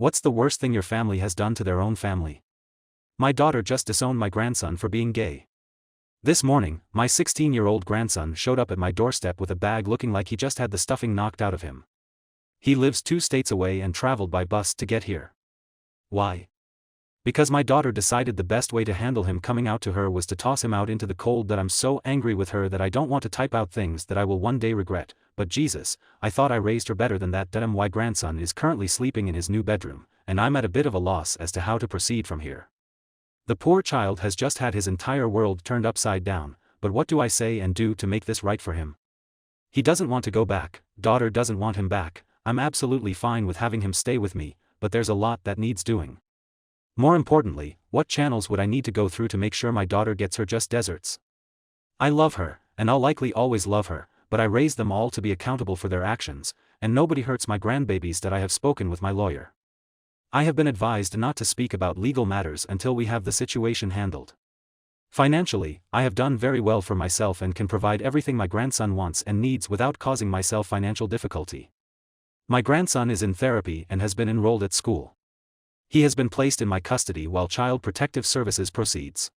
What's the worst thing your family has done to their own family? My daughter just disowned my grandson for being gay. This morning, my 16-year-old grandson showed up at my doorstep with a bag looking like he just had the stuffing knocked out of him. He lives 2 states away and traveled by bus to get here. Why? Because my daughter decided the best way to handle him coming out to her was to toss him out into the cold. That I'm so angry with her that I don't want to type out things that I will one day regret, but Jesus, I thought I raised her better than that. My grandson is currently sleeping in his new bedroom, and I'm at a bit of a loss as to how to proceed from here. The poor child has just had his entire world turned upside down, but what do I say and do to make this right for him? He doesn't want to go back, daughter doesn't want him back. I'm absolutely fine with having him stay with me, but there's a lot that needs doing. More importantly, what channels would I need to go through to make sure my daughter gets her just desserts? I love her, and I'll likely always love her, but I raised them all to be accountable for their actions, and nobody hurts my grandbabies. That I have spoken with my lawyer. I have been advised not to speak about legal matters until we have the situation handled. Financially, I have done very well for myself and can provide everything my grandson wants and needs without causing myself financial difficulty. My grandson is in therapy and has been enrolled at school. He has been placed in my custody while Child Protective Services proceeds.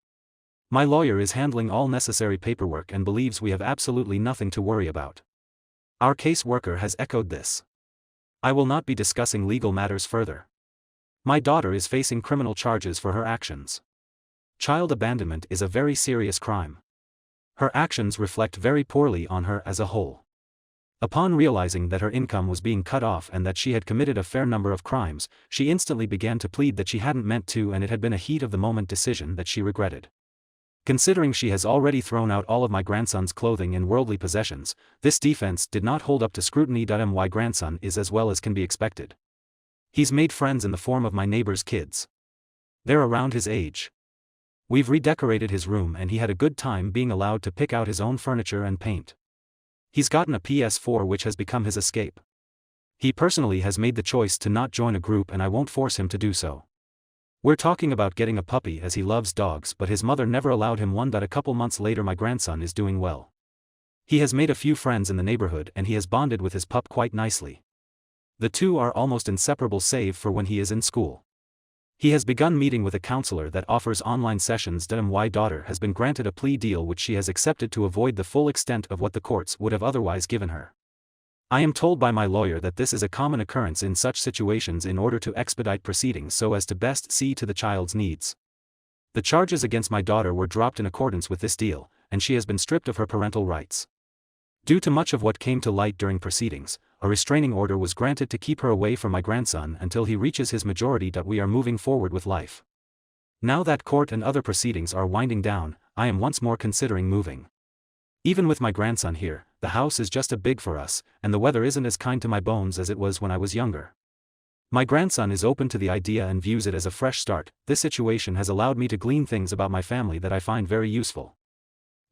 My lawyer is handling all necessary paperwork and believes we have absolutely nothing to worry about. Our caseworker has echoed this. I will not be discussing legal matters further. My daughter is facing criminal charges for her actions. Child abandonment is a very serious crime. Her actions reflect very poorly on her as a whole. Upon realizing that her income was being cut off and that she had committed a fair number of crimes, she instantly began to plead that she hadn't meant to, and it had been a heat-of-the-moment decision that she regretted. Considering she has already thrown out all of my grandson's clothing and worldly possessions, this defense did not hold up to scrutiny. My grandson is as well as can be expected. He's made friends in the form of my neighbor's kids. They're around his age. We've redecorated his room and he had a good time being allowed to pick out his own furniture and paint. He's gotten a PS4 which has become his escape. He personally has made the choice to not join a group and I won't force him to do so. We're talking about getting a puppy as he loves dogs, but his mother never allowed him one. A couple months later my grandson is doing well. He has made a few friends in the neighborhood and he has bonded with his pup quite nicely. The two are almost inseparable save for when he is in school. He has begun meeting with a counselor that offers online sessions. My daughter has been granted a plea deal which she has accepted to avoid the full extent of what the courts would have otherwise given her. I am told by my lawyer that this is a common occurrence in such situations in order to expedite proceedings so as to best see to the child's needs. The charges against my daughter were dropped in accordance with this deal, and she has been stripped of her parental rights. Due to much of what came to light during proceedings, a restraining order was granted to keep her away from my grandson until he reaches his majority. We are moving forward with life. Now that court and other proceedings are winding down, I am once more considering moving. Even with my grandson here, the house is just a big for us, and the weather isn't as kind to my bones as it was when I was younger. My grandson is open to the idea and views it as a fresh start. This situation has allowed me to glean things about my family that I find very useful.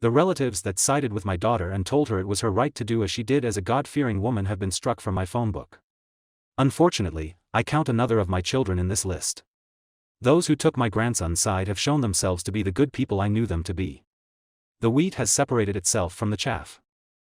The relatives that sided with my daughter and told her it was her right to do as she did as a God-fearing woman have been struck from my phone book. Unfortunately, I count another of my children in this list. Those who took my grandson's side have shown themselves to be the good people I knew them to be. The wheat has separated itself from the chaff.